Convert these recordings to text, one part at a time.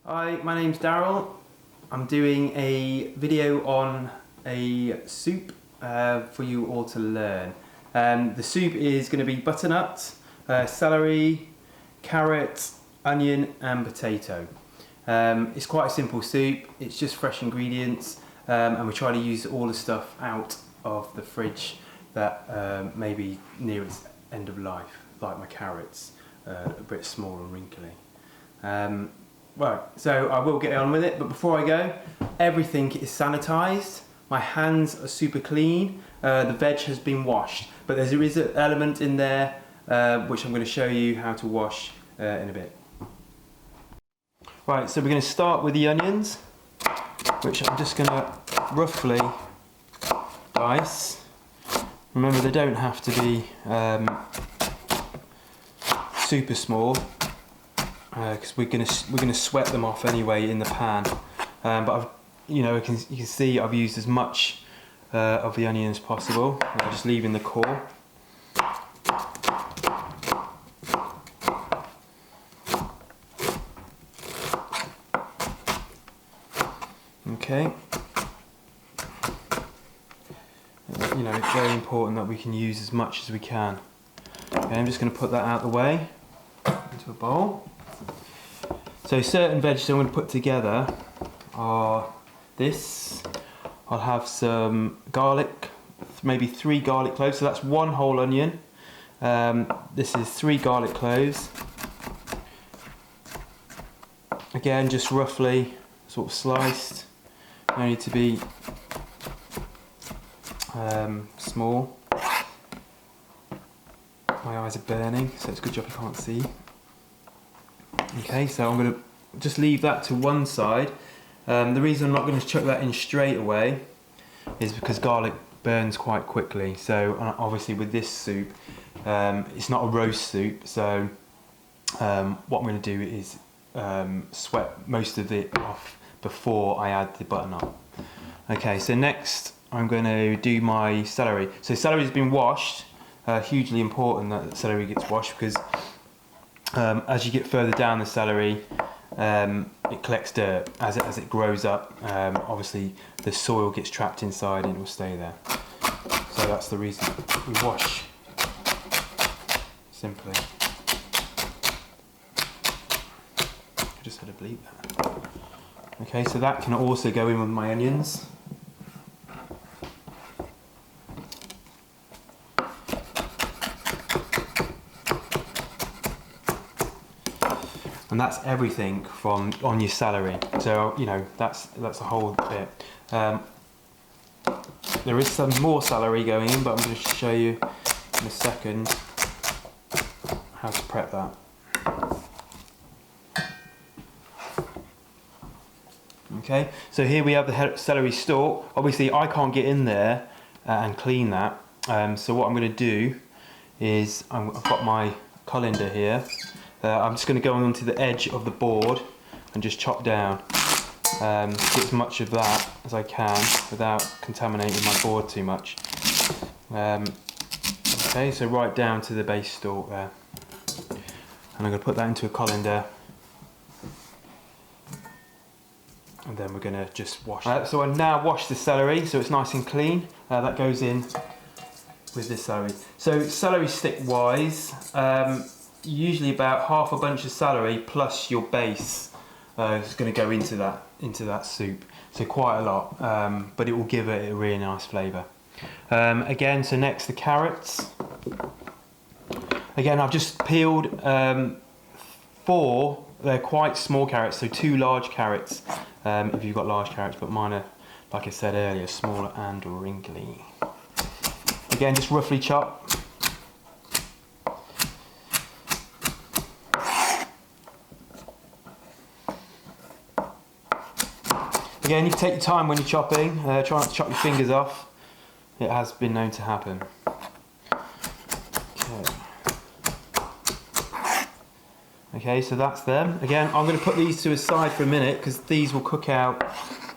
Hi, my name's Daryl. I'm doing a video on a soup for you all to learn. The soup is going to be butternut, celery, carrot, onion and potato. It's quite a simple soup, it's just fresh ingredients and we try to use all the stuff out of the fridge that may be near its end of life, like my carrots, a bit small and wrinkly. Right, so I will get on with it, but before I go, everything is sanitised, my hands are super clean, the veg has been washed, but there is an element in there which I'm going to show you how to wash in a bit. Right, so we're going to start with the onions, which I'm just going to roughly dice. Remember, they don't have to be super small, because we're gonna sweat them off anyway in the pan. But you can see I've used as much of the onion as possible. I'm just leaving the core. Okay. It's very important that we can use as much as we can. Okay, I'm just going to put that out of the way into a bowl. So certain veggies I'm going to put together are this. I'll have some garlic, maybe 3 garlic cloves, so that's 1 whole onion. This is 3 garlic cloves. Again, just roughly sort of sliced. No need to be small. My eyes are burning, so it's a good job you can't see. Okay, so I'm going to just leave that to one side. The reason I'm not going to chuck that in straight away is because garlic burns quite quickly. So obviously with this soup, it's not a roast soup, so what I'm going to do is sweat most of it off before I add the butternut. Okay, so next I'm going to do my celery. So celery has been washed. Hugely important that the celery gets washed, because as you get further down the celery, it collects dirt as it grows up. Obviously the soil gets trapped inside and it will stay there. So that's the reason we wash simply. I just had to bleep that. Okay, so that can also go in with my onions. And that's everything from on your celery. So that's a whole bit. There is some more celery going in, but I'm going to show you in a second how to prep that. Okay, so here we have the celery stalk. Obviously I can't get in there and clean that. So what I'm going to do is I've got my colander here. I'm just going to go onto the edge of the board and just chop down. Get as much of that as I can without contaminating my board too much. Okay, so right down to the base stalk there. And I'm going to put that into a colander. And then we're going to just wash it. So I now wash the celery so it's nice and clean. That goes in with this celery. So celery stick wise, usually about half a bunch of celery plus your base is going to go into that soup. So quite a lot, but it will give it a really nice flavour. Again, so next the carrots. Again, I've just peeled 4. They're quite small carrots, so 2 large carrots if you've got large carrots, but mine are, like I said earlier, smaller and wrinkly. Again, just roughly chop. Again, you take your time when you're chopping. Try not to chop your fingers off. It has been known to happen. Okay, so that's them. Again, I'm going to put these to a side for a minute because these will cook out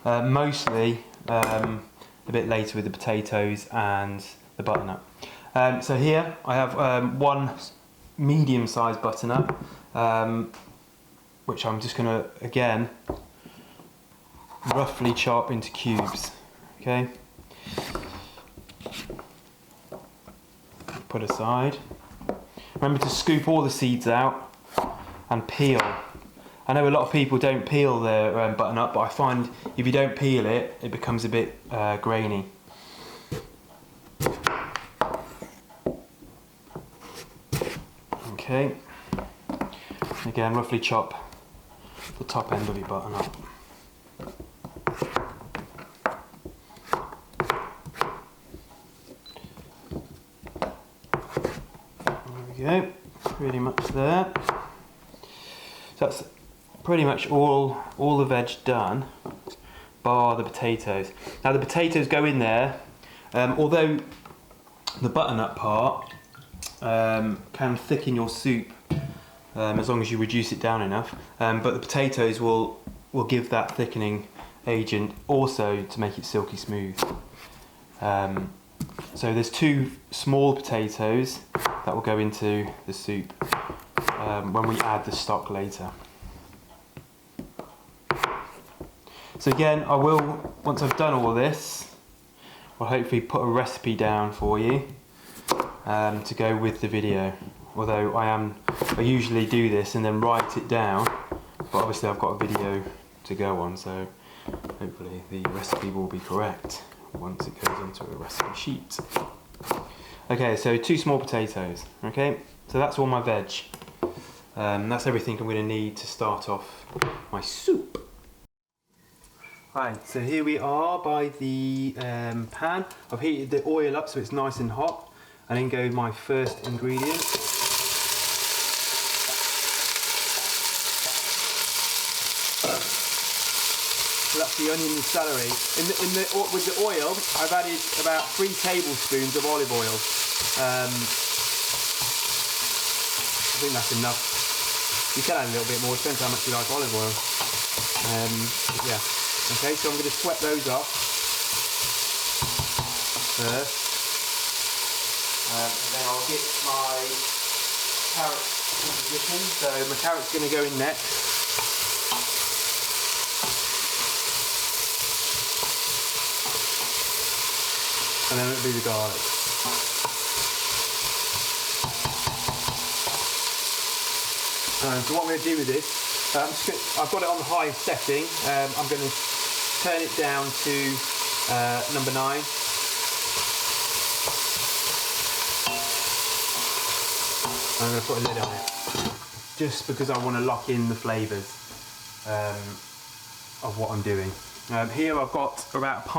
mostly a bit later with the potatoes and the butternut. So here I have 1 medium-sized butternut. which I'm just gonna, again, roughly chop into cubes, okay? Put aside. Remember to scoop all the seeds out and peel. I know a lot of people don't peel their butternut, but I find if you don't peel it, it becomes a bit grainy. Okay. Again, roughly chop the top end of your butternut. There we go, pretty much there. So that's pretty much all the veg done, bar the potatoes. Now the potatoes go in there, although the butternut part can thicken your soup as long as you reduce it down enough, but the potatoes will give that thickening agent also to make it silky smooth. So there's 2 small potatoes that will go into the soup when we add the stock later. So again, I will, once I've done all this, I'll hopefully put a recipe down for you to go with the video. Although I usually do this and then write it down, but obviously I've got a video to go on, so hopefully the recipe will be correct once it goes into a recipe sheet. Okay, so 2 small potatoes, okay? So that's all my veg. That's everything I'm going to need to start off my soup. Right, so here we are by the pan. I've heated the oil up so it's nice and hot. And then go my first ingredient. So that's the onion and celery. With the oil, I've added about 3 tablespoons of olive oil. I think that's enough. You can add a little bit more, depends how much you like olive oil. Yeah. Okay, so I'm going to sweat those off first. And then I'll get my carrots in position. So my carrot's going to go in next. And then it'll be the garlic. So what I'm going to do with this, I've got it on the highest setting. I'm going to turn it down to number 9. I'm going to put a lid on it, just because I want to lock in the flavours of what I'm doing. Here I've got about a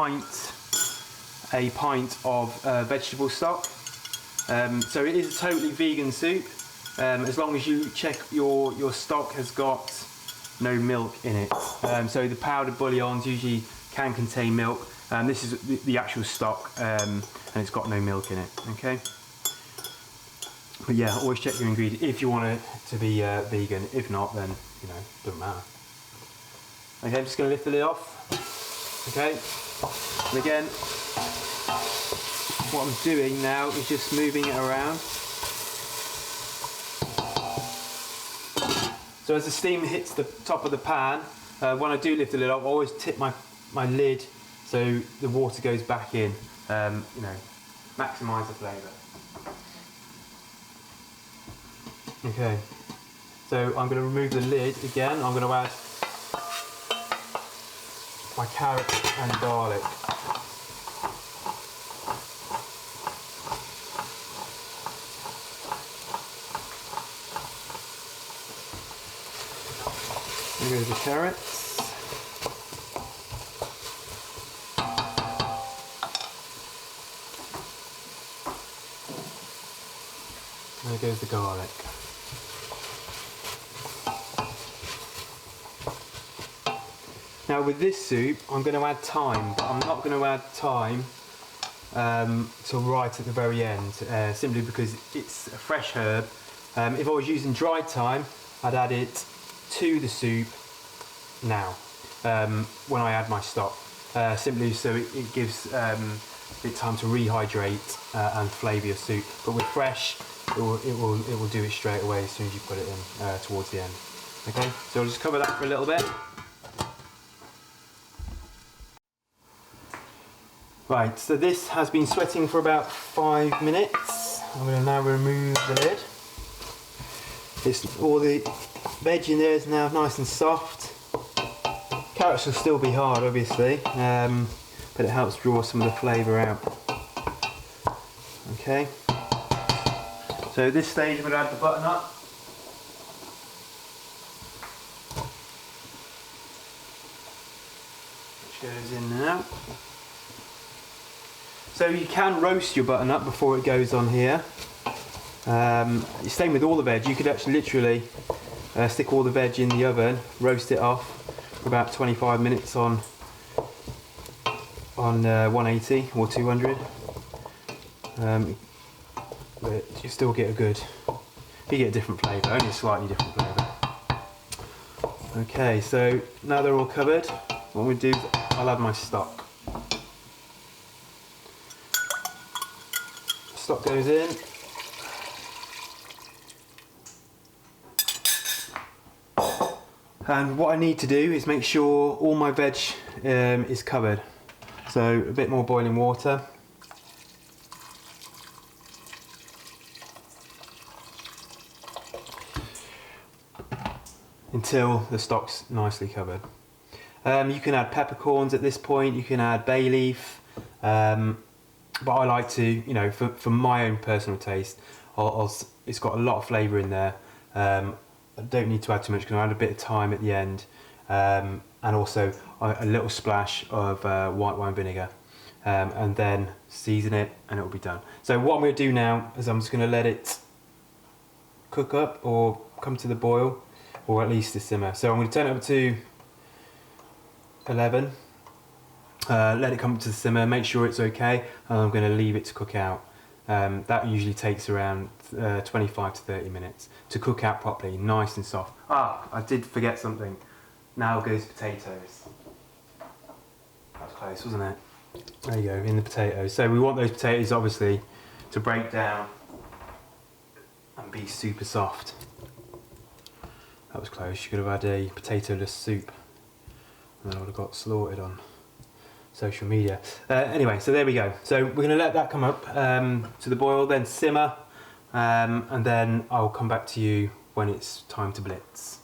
pint of vegetable stock. So it is a totally vegan soup, as long as you check your stock has got no milk in it. So the powdered bouillons usually can contain milk. This is the actual stock, and it's got no milk in it. Okay. But yeah, always check your ingredients if you want it to be vegan. If not, then doesn't matter. Okay, I'm just going to lift the lid off. Okay, and again, what I'm doing now is just moving it around. So as the steam hits the top of the pan, when I do lift the lid off, I always tip my lid so the water goes back in. Maximise the flavour. Okay, so I'm going to remove the lid again. I'm going to add my carrot and garlic. There goes the carrots. There goes the garlic. Now with this soup, I'm going to add thyme, but I'm not going to add thyme till right at the very end, simply because it's a fresh herb. If I was using dried thyme, I'd add it to the soup now, when I add my stock, simply so it gives it time to rehydrate and flavour your soup. But with fresh, it will do it straight away as soon as you put it in towards the end. Okay, so I'll just cover that for a little bit. Right, so this has been sweating for about 5 minutes. I'm going to now remove the lid. All the veg in there is now nice and soft. Carrots will still be hard, obviously, but it helps draw some of the flavour out. Okay, so at this stage I'm going to add the butternut. Which goes in now. So you can roast your butternut before it goes on here. Same with all the veg. You could actually literally stick all the veg in the oven, roast it off for about 25 minutes on 180 or 200. But you still get you get a different flavour, only a slightly different flavour. Okay, so now they're all covered, what we do is I'll add my stock. Stock goes in. And what I need to do is make sure all my veg is covered. So a bit more boiling water. Until the stock's nicely covered. You can add peppercorns at this point, you can add bay leaf. But I like to, you know, for my own personal taste, it's got a lot of flavour in there. I don't need to add too much because I add a bit of thyme at the end, and also a little splash of white wine vinegar, and then season it and it will be done. So what I'm going to do now is I'm just going to let it cook up or come to the boil, or at least a simmer. So I'm going to turn it up to 11. Let it come to the simmer, make sure it's okay, and I'm going to leave it to cook out. That usually takes around 25 to 30 minutes to cook out properly, nice and soft. Ah, I did forget something. Now goes potatoes. That was close, wasn't it? There you go, in the potatoes. So we want those potatoes obviously to break down and be super soft. That was close, you could have had a potato-less soup and then I would have got slaughtered on social media. Anyway, so there we go. So we're going to let that come up to the boil, then simmer, and then I'll come back to you when it's time to blitz.